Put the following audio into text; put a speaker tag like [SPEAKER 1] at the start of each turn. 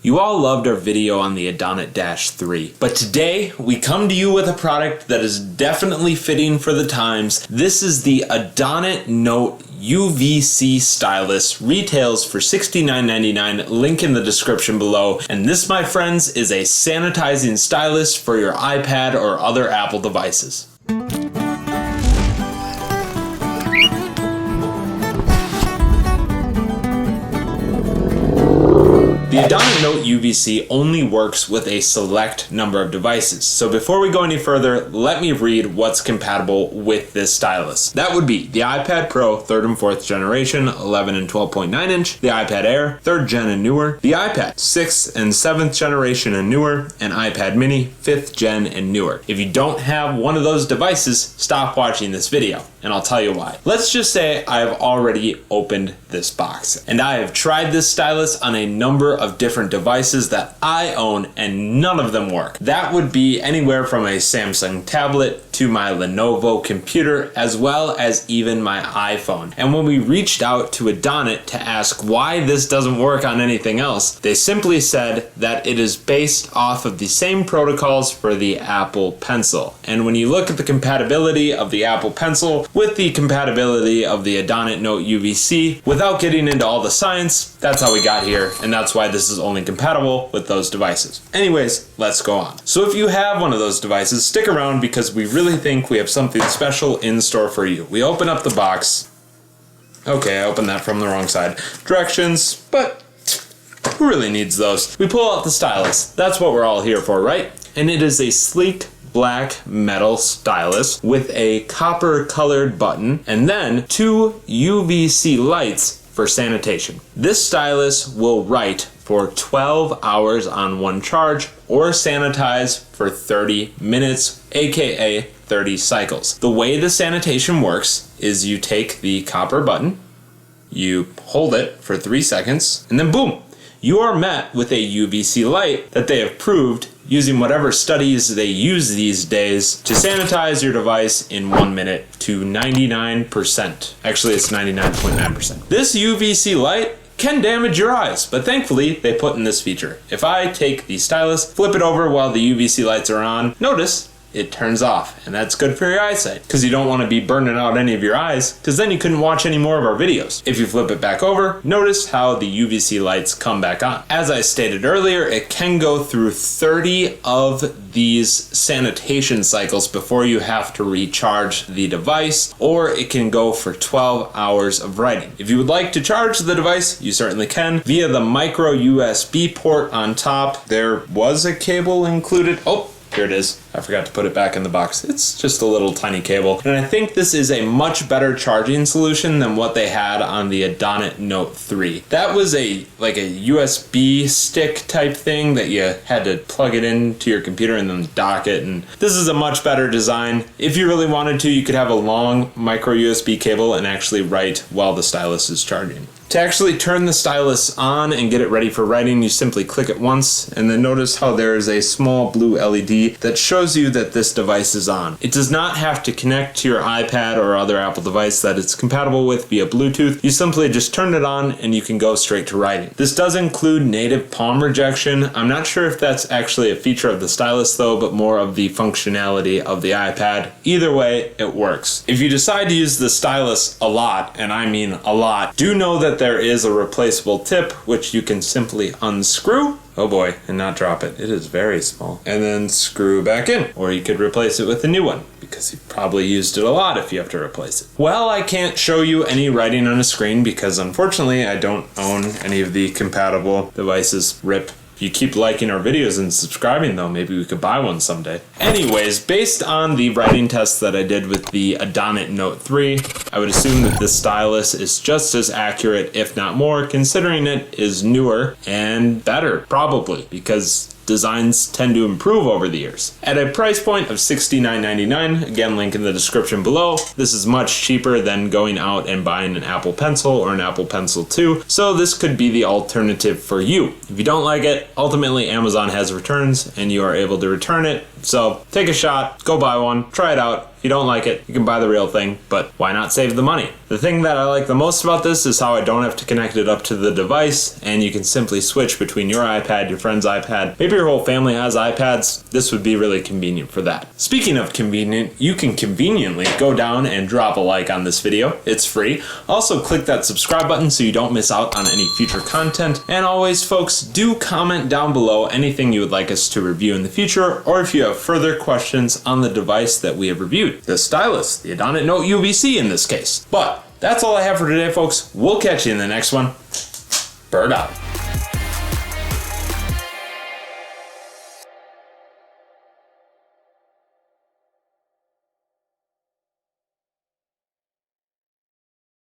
[SPEAKER 1] You all loved our video on the Adonit Note-3, but today we come to you with a product that is definitely fitting for the times. This is the Adonit Note-UVC Stylus, retails for $69.99, link in the description below. And this, my friends, is a sanitizing stylus for your iPad or other Apple devices. The Adonit Note-UVC only works with a select number of devices. So before we go any further, let me read what's compatible with this stylus. That would be the iPad Pro 3rd and 4th generation, 11 and 12.9 inch, the iPad Air 3rd gen and newer, the iPad 6th and 7th generation and newer, and iPad Mini 5th gen and newer. If you don't have one of those devices, stop watching this video, and I'll tell you why. Let's just say I have already opened this box, and I have tried this stylus on a number of different devices that I own, and none of them work. That would be anywhere from a Samsung tablet to my Lenovo computer, as well as even my iPhone. And when we reached out to Adonit to ask why this doesn't work on anything else, they simply said that it is based off of the same protocols for the Apple Pencil. And when you look at the compatibility of the Apple Pencil with the compatibility of the Adonit Note-UVC, without getting into all the science, that's how we got here, and that's why this is only compatible with those devices. Anyways, let's go on. So if you have one of those devices, stick around because we really think we have something special in store for you. We open up the box. Okay, I opened that from the wrong side. Directions, but who really needs those? We pull out the stylus. That's what we're all here for, right? And it is a sleek black metal stylus with a copper colored button and then two UVC lights for sanitation. This stylus will write for 12 hours on one charge or sanitize for 30 minutes, aka 30 cycles. The way the sanitation works is you take the copper button, you hold it for 3 seconds, and then boom, you are met with a UVC light that they have proved using whatever studies they use these days to sanitize your device in 1 minute to 99%. Actually, it's 99.9%. This UVC light can damage your eyes, but thankfully they put in this feature. If I take the stylus, flip it over while the UVC lights are on, notice it turns off, and that's good for your eyesight because you don't want to be burning out any of your eyes because then you couldn't watch any more of our videos. If you flip it back over, notice how the UVC lights come back on. As I stated earlier, it can go through 30 of these sanitation cycles before you have to recharge the device, or it can go for 12 hours of writing. If you would like to charge the device, you certainly can via the micro USB port on top. There was a cable included. Oh, here it is. I forgot to put it back in the box. It's just a little tiny cable. And I think this is a much better charging solution than what they had on the Adonit Note-3. That was like a USB stick type thing that you had to plug it into your computer and then dock it. And this is a much better design. If you really wanted to, you could have a long micro USB cable and actually write while the stylus is charging. To actually turn the stylus on and get it ready for writing, you simply click it once, and then notice how there is a small blue LED that shows you that this device is on. It does not have to connect to your iPad or other Apple device that it's compatible with via Bluetooth. You simply just turn it on and you can go straight to writing. This does include native palm rejection. I'm not sure if that's actually a feature of the stylus though, but more of the functionality of the iPad. Either way, it works. If you decide to use the stylus a lot, and I mean a lot, do know that there is a replaceable tip which you can simply unscrew, oh boy, and not drop it. It is very small. And then screw back in. Or you could replace it with a new one because you probably used it a lot if you have to replace it. Well, I can't show you any writing on a screen because unfortunately I don't own any of the compatible devices. RIP. If you keep liking our videos and subscribing though, maybe we could buy one someday. Anyways, based on the writing tests that I did with the Adonit Note-3, I would assume that this stylus is just as accurate, if not more, considering it is newer and better, probably, because designs tend to improve over the years. At a price point of $69.99, again, link in the description below, this is much cheaper than going out and buying an Apple Pencil or an Apple Pencil 2, so this could be the alternative for you. If you don't like it, ultimately Amazon has returns and you are able to return it, so take a shot, go buy one, try it out, If you don't like it, you can buy the real thing, but why not save the money? The thing that I like the most about this is how I don't have to connect it up to the device, and you can simply switch between your iPad, your friend's iPad. Maybe your whole family has iPads. This would be really convenient for that. Speaking of convenient, you can conveniently go down and drop a like on this video. It's free. Also, click that subscribe button so you don't miss out on any future content. And always, folks, do comment down below anything you would like us to review in the future, or if you have further questions on the device that we have reviewed. The stylus, the Adonit Note-UVC in this case. But that's all I have for today, folks. We'll catch you in the next one. Bird out.